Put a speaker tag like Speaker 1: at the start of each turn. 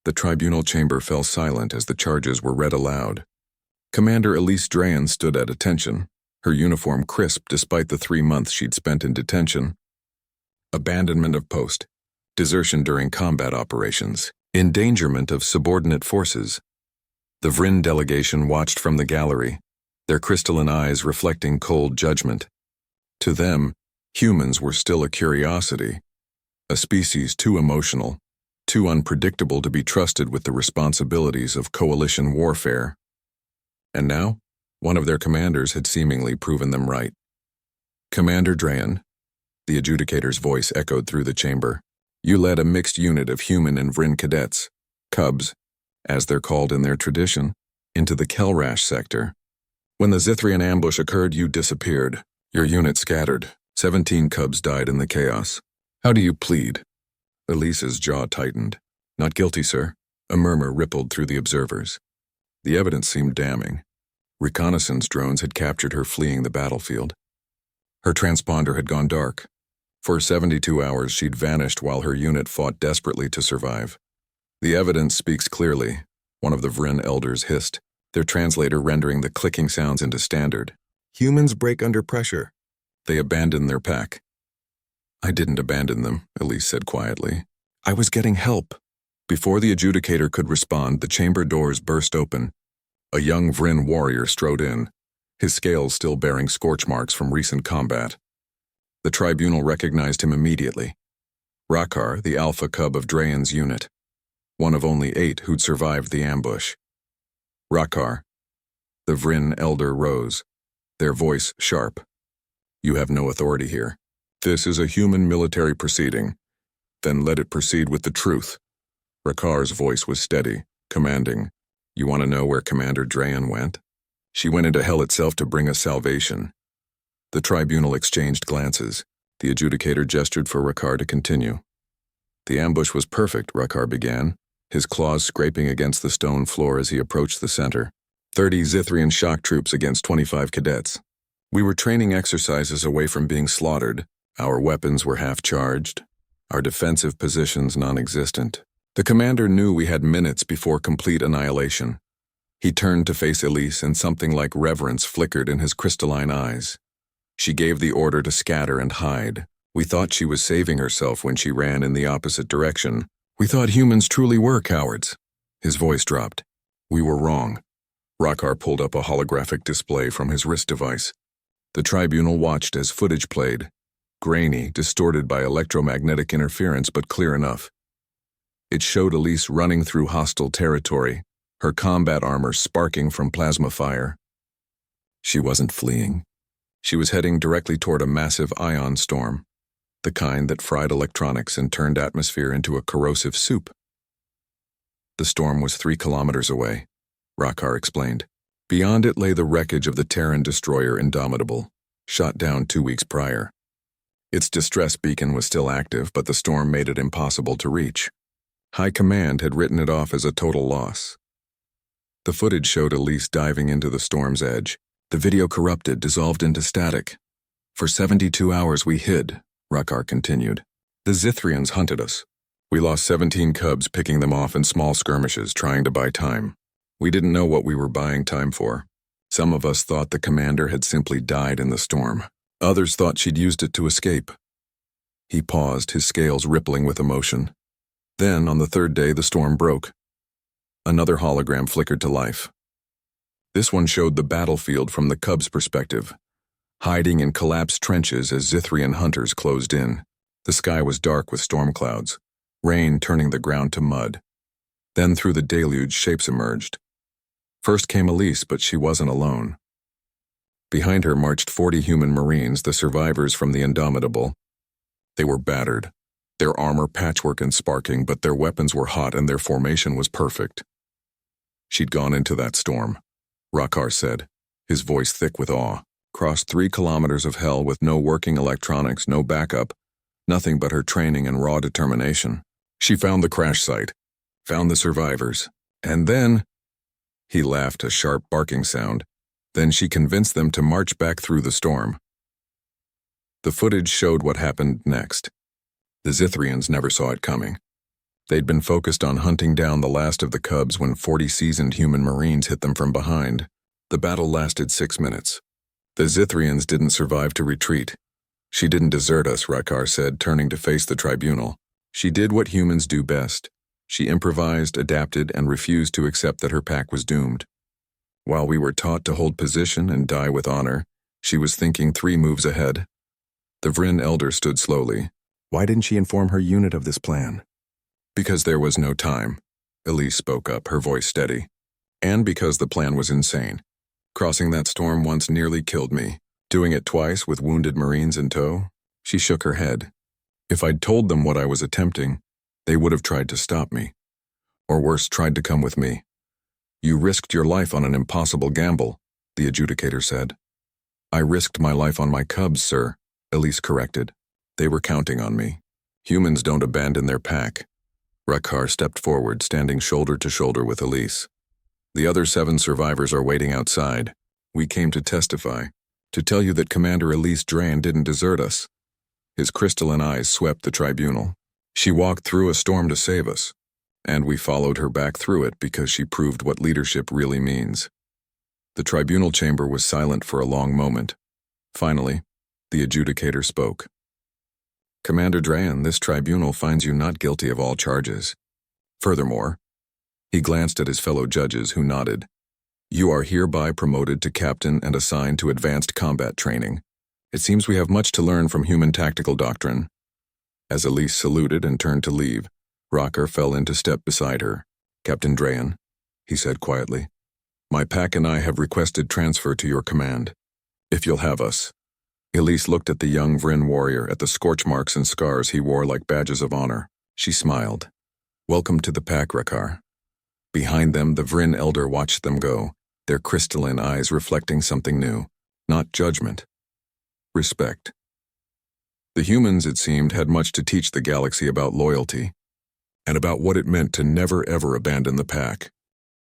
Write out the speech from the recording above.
Speaker 1: The tribunal chamber fell silent as the charges were read aloud. Commander Elise Drayan stood at attention, her uniform crisp despite the 3 months she'd spent in detention. Abandonment of post, desertion during combat operations, endangerment of subordinate forces. The Vryn delegation watched from the gallery, their crystalline eyes reflecting cold judgment. To them, humans were still a curiosity, a species too emotional, too unpredictable to be trusted with the responsibilities of coalition warfare. And now, one of their commanders had seemingly proven them right. Commander Drayan, the adjudicator's voice echoed through the chamber, you led a mixed unit of human and Vryn cadets, cubs, as they're called in their tradition, into the Kelrash sector. When the Zithrian ambush occurred, you disappeared. Your unit scattered. 17 cubs died in the chaos. How do you plead? Elise's jaw tightened. Not guilty, sir. A murmur rippled through the observers. The evidence seemed damning. Reconnaissance drones had captured her fleeing the battlefield. Her transponder had gone dark. For 72 hours, she'd vanished while her unit fought desperately to survive. The evidence speaks clearly, one of the Vryn elders hissed, their translator rendering the clicking sounds into standard. Humans break under pressure. They abandon their pack. I didn't abandon them, Elise said quietly. I was getting help. Before the adjudicator could respond, the chamber doors burst open. A young Vryn warrior strode in, his scales still bearing scorch marks from recent combat. The tribunal recognized him immediately. Rakkar, the alpha cub of Drayan's unit, one of only 8 who'd survived the ambush. Rakkar. The Vryn elder rose, their voice sharp. You have no authority here. This is a human military proceeding. Then let it proceed with the truth. Rakkar's voice was steady, commanding. You want to know where Commander Drayan went? She went into hell itself to bring us salvation. The tribunal exchanged glances. The adjudicator gestured for Rakkar to continue. The ambush was perfect, Rakkar began, his claws scraping against the stone floor as he approached the center. 30 Zithrian shock troops against 25 cadets. We were training exercises away from being slaughtered. Our weapons were half-charged, our defensive positions non-existent. The commander knew we had minutes before complete annihilation. He turned to face Elise and something like reverence flickered in his crystalline eyes. She gave the order to scatter and hide. We thought she was saving herself when she ran in the opposite direction. We thought humans truly were cowards. His voice dropped. We were wrong. Rakkar pulled up a holographic display from his wrist device. The tribunal watched as footage played. Grainy, distorted by electromagnetic interference, but clear enough. It showed Elise running through hostile territory, her combat armor sparking from plasma fire. She wasn't fleeing. She was heading directly toward a massive ion storm, the kind that fried electronics and turned atmosphere into a corrosive soup. The storm was 3 kilometers away, Rakkar explained. Beyond it lay the wreckage of the Terran destroyer Indomitable, shot down 2 weeks prior. Its distress beacon was still active, but the storm made it impossible to reach. High Command had written it off as a total loss. The footage showed Elise diving into the storm's edge. The video corrupted, dissolved into static. For 72 hours we hid, Rakkar continued. The Zithrians hunted us. We lost 17 cubs picking them off in small skirmishes, trying to buy time. We didn't know what we were buying time for. Some of us thought the commander had simply died in the storm. Others thought she'd used it to escape. He paused, his scales rippling with emotion. Then, on the 3rd day, the storm broke. Another hologram flickered to life. This one showed the battlefield from the Cubs' perspective, hiding in collapsed trenches as Zithrian hunters closed in. The sky was dark with storm clouds, rain turning the ground to mud. Then through the deluge, shapes emerged. First came Elise, but she wasn't alone. Behind her marched 40 human Marines, the survivors from the Indomitable. They were battered, their armor patchwork and sparking, but their weapons were hot and their formation was perfect. She'd gone into that storm, Rakkar said, his voice thick with awe. Crossed 3 kilometers of hell with no working electronics, no backup, nothing but her training and raw determination. She found the crash site, found the survivors, and then... He laughed, a sharp barking sound. Then she convinced them to march back through the storm. The footage showed what happened next. The Zithrians never saw it coming. They'd been focused on hunting down the last of the cubs when 40 seasoned human Marines hit them from behind. The battle lasted 6 minutes. The Zithrians didn't survive to retreat. She didn't desert us, Rakkar said, turning to face the tribunal. She did what humans do best. She improvised, adapted, and refused to accept that her pack was doomed. While we were taught to hold position and die with honor, she was thinking 3 moves ahead. The Vryn elder stood slowly. Why didn't she inform her unit of this plan? Because there was no time. Elise spoke up, her voice steady. And because the plan was insane. Crossing that storm once nearly killed me. Doing it twice with wounded Marines in tow? She shook her head. If I'd told them what I was attempting, they would have tried to stop me. Or worse, tried to come with me. You risked your life on an impossible gamble, the adjudicator said. I risked my life on my cubs, sir, Elise corrected. They were counting on me. Humans don't abandon their pack. Rakkar stepped forward, standing shoulder to shoulder with Elise. The other 7 survivors are waiting outside. We came to testify, to tell you that Commander Elise Drayan didn't desert us. His crystalline eyes swept the tribunal. She walked through a storm to save us, and we followed her back through it because she proved what leadership really means. The tribunal chamber was silent for a long moment. Finally, the adjudicator spoke. Commander Drayan, this tribunal finds you not guilty of all charges. Furthermore, he glanced at his fellow judges who nodded. You are hereby promoted to captain and assigned to advanced combat training. It seems we have much to learn from human tactical doctrine. As Elise saluted and turned to leave, Rakkar fell into step beside her. Captain Drayan, he said quietly, my pack and I have requested transfer to your command. If you'll have us. Elise looked at the young Vryn warrior, at the scorch marks and scars he wore like badges of honor. She smiled. Welcome to the pack, Rakkar. Behind them, the Vryn elder watched them go, their crystalline eyes reflecting something new. Not judgment. Respect. The humans, it seemed, had much to teach the galaxy about loyalty, and about what it meant to never ever abandon the pack.